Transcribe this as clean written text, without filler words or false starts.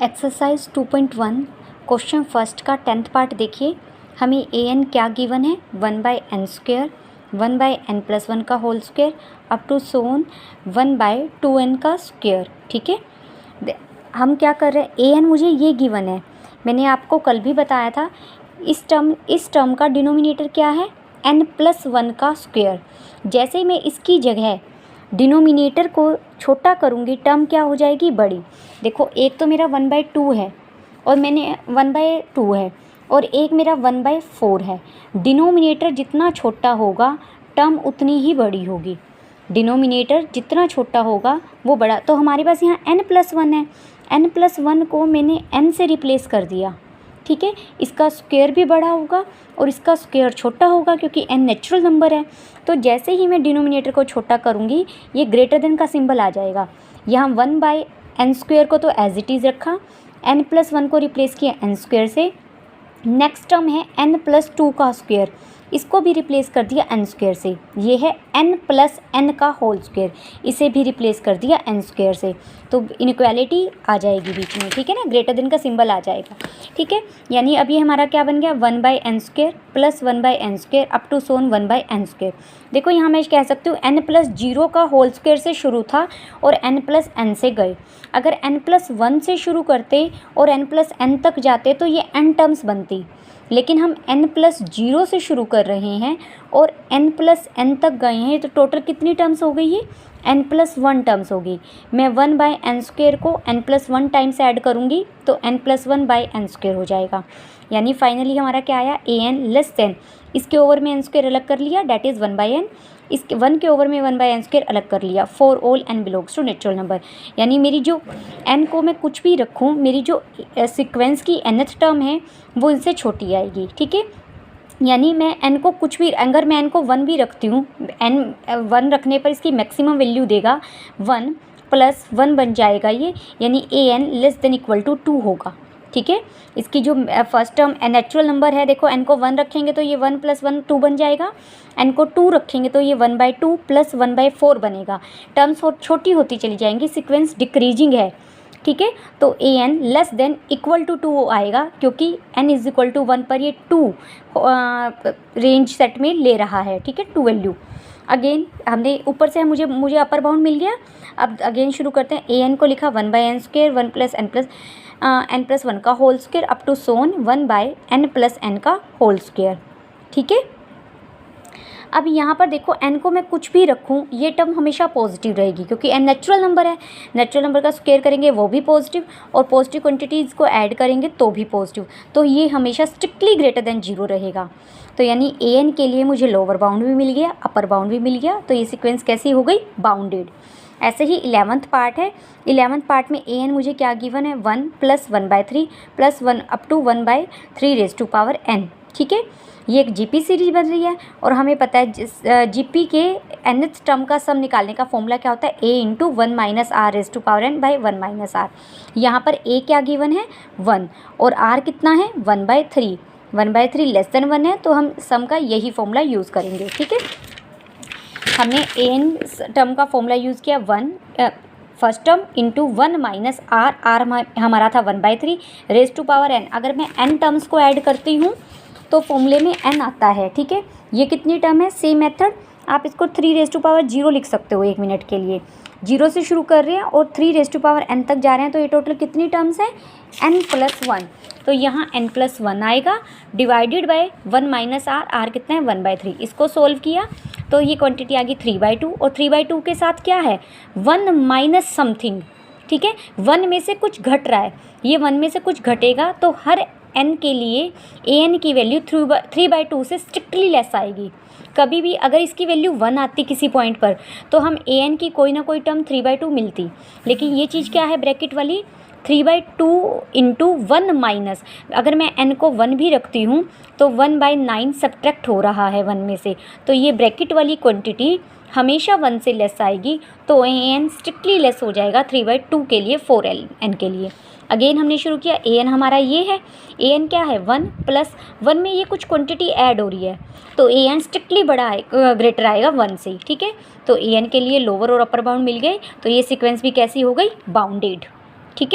Exercise 2.1 question first का 10th part देखिए। हमें ए एन क्या गिवन है, 1/n², 1/n+1 का होल स्क्वायर अप टू सोन 1/2n का स्क्वायर। ठीक है, हम क्या कर रहे हैं, ए एन मुझे ये गिवन है। मैंने आपको कल भी बताया था इस टर्म का डिनोमिनेटर क्या है, n+1 का स्क्वायर। जैसे ही मैं इसकी जगह डिनोमिनेटर को छोटा करूँगी, टर्म क्या हो जाएगी, बड़ी। देखो, एक तो मेरा 1/2 है और मैंने 1/2 है और एक मेरा 1/4 है। डिनोमिनेटर जितना छोटा होगा टर्म उतनी ही बड़ी होगी। डिनोमिनेटर जितना छोटा होगा वो बड़ा। तो हमारे पास यहाँ n+1 है, n+1 को मैंने n से रिप्लेस कर दिया। ठीक है, इसका स्क्वायर भी बड़ा होगा और इसका स्क्वायर छोटा होगा क्योंकि n नेचुरल नंबर है। तो जैसे ही मैं डिनोमिनेटर को छोटा करूँगी ये ग्रेटर देन का सिंबल आ जाएगा। यहाँ 1/n² को तो एज इट इज़ रखा, n+1 को रिप्लेस किया n² से। नेक्स्ट टर्म है n+2 का स्क्वायर, इसको भी रिप्लेस कर दिया n² से। ये है n+n का होल स्क्वायर, इसे भी रिप्लेस कर दिया n² से। तो इनइक्वालिटी आ जाएगी बीच में, ठीक है ना, ग्रेटर देन का सिंबल आ जाएगा। ठीक है, यानी अब ये हमारा क्या बन गया, 1/n² plus 1/n² up to Son 1/n²। देखो यहाँ मैं कह सकती हूँ n+0 का होल स्क्वायर से शुरू था और n+n से गए। अगर n+1 से शुरू करते और n+n तक जाते तो ये n टर्म्स बनती, लेकिन हम n+0 से शुरू कर रहे हैं और n+n तक गए हैं, तो टोटल कितनी टर्म्स हो गई है, n+1 टर्म्स होगी। मैं 1/n² को n+1 टाइम्स ऐड करूँगी तो n+1/n² हो जाएगा। यानी फाइनली हमारा क्या आया, ए एन लेस देन, इसके ओवर में n² अलग कर लिया, डेट इज़ 1/n, इसके 1 के ओवर में 1/n² अलग कर लिया, for all n belongs to natural number. यानी मेरी जो n को मैं कुछ भी रखूँ, मेरी जो सीक्वेंस की nth टर्म है वो इनसे छोटी आएगी। ठीक है, यानी मैं n को कुछ भी, अगर मैं n को 1 भी रखती हूँ, n 1 रखने पर इसकी मैक्सिमम वैल्यू देगा 1 + 1 बन जाएगा ये, यानी a n less than equal to 2 होगा। ठीक है, इसकी जो फर्स्ट टर्म नेचुरल नंबर है, देखो n को 1 रखेंगे तो ये 1 + 1 2 बन जाएगा, n को 2 रखेंगे तो ये 1/2 + 1/4 बनेगा। टर्म्स छोटी होती चली जाएंगी, सीक्वेंस डिक्रीजिंग है। ठीक है, तो a n less than equal to 2 आएगा क्योंकि n = 1 पर ये 2 रेंज सेट में ले रहा है। ठीक है, 2 वैल्यू। अगेन हमने ऊपर से मुझे अपर बाउंड मिल गया। अब अगेन शुरू करते हैं। ए एन को लिखा 1/n², 1 + n+1 का होल स्क्वायर अप टू सोन 1/n+n का होल स्क्वायर। ठीक है, अब यहाँ पर देखो n को मैं कुछ भी रखूँ ये टर्म हमेशा पॉजिटिव रहेगी क्योंकि n नेचुरल नंबर है। नेचुरल नंबर का स्क्वायर करेंगे वो भी पॉजिटिव और पॉजिटिव क्वांटिटीज़ को ऐड करेंगे तो भी पॉजिटिव, तो ये हमेशा स्ट्रिक्टली ग्रेटर देन 0 रहेगा। तो यानी ए एन के लिए मुझे लोअर बाउंड भी मिल गया, अपर बाउंड भी मिल गया, तो ये सीक्वेंस कैसी हो गई, बाउंडेड। ऐसे ही 11th पार्ट है। 11th पार्ट में ए एन मुझे क्या गिवन है, 1 + 1/3 + 1 अप टू 1/3n। ठीक है, ये एक जीपी सीरीज बन रही है और हमें पता है जीपी के nth टर्म का सम निकालने का फॉर्मूला क्या होता है, a × 1 - r⁻n/1 - r। यहाँ पर a क्या गिवन है, 1 और r कितना है, 1/3। 1/3 लेस देन 1 है तो हम सम का यही फॉर्मूला यूज़ करेंगे। ठीक है, हमने ए एन टर्म का फॉर्मूला यूज़ किया, 1 फर्स्ट टर्म इंटू 1 - r हमारा था 1/3 अगर मैं n टर्म्स को ऐड करती हूँ तो फॉर्मूले में n आता है। ठीक है, ये कितनी टर्म है, सेम मेथड, आप इसको 3⁻0 लिख सकते हो 1 मिनट के लिए। 0 से शुरू कर रहे हैं और 3⁻n तक जा रहे हैं, तो ये टोटल कितनी टर्म्स हैं, n+1। तो यहाँ n+1 आएगा डिवाइडेड बाय 1 - r कितना है, 1/3। इसको सोल्व किया तो ये क्वांटिटी आ गई 3/2 और 3/2 के साथ क्या है, 1 माइनस समथिंग। ठीक है, 1 में से कुछ घट रहा है, ये 1 में से कुछ घटेगा तो हर n के लिए ए एन की वैल्यू 3/2 से स्ट्रिक्टली लेस आएगी। कभी भी अगर इसकी वैल्यू 1 आती किसी पॉइंट पर तो हम ए एन की कोई ना कोई टर्म 3/2 मिलती, लेकिन ये चीज़ क्या है, ब्रैकेट वाली 3/2 इंटू 1 माइनस, अगर मैं n को 1 भी रखती हूँ तो 1/9 सब्ट्रैक्ट हो रहा है 1 में से, तो ये ब्रैकेट वाली क्वांटिटी हमेशा 1 से लेस आएगी, तो ए एन स्ट्रिक्टली लेस हो जाएगा 3/2 के लिए, 4n के लिए। अगेन हमने शुरू किया, ए एन हमारा ये है, ए एन क्या है, 1 + 1 में ये कुछ क्वांटिटी ऐड हो रही है तो ए एन स्ट्रिक्टली बड़ा है, ग्रेटर आएगा 1 से। ठीक है, तो ए एन के लिए लोअर और अपर बाउंड मिल गए, तो ये सीक्वेंस भी कैसी हो गई, बाउंडेड। ठीक है।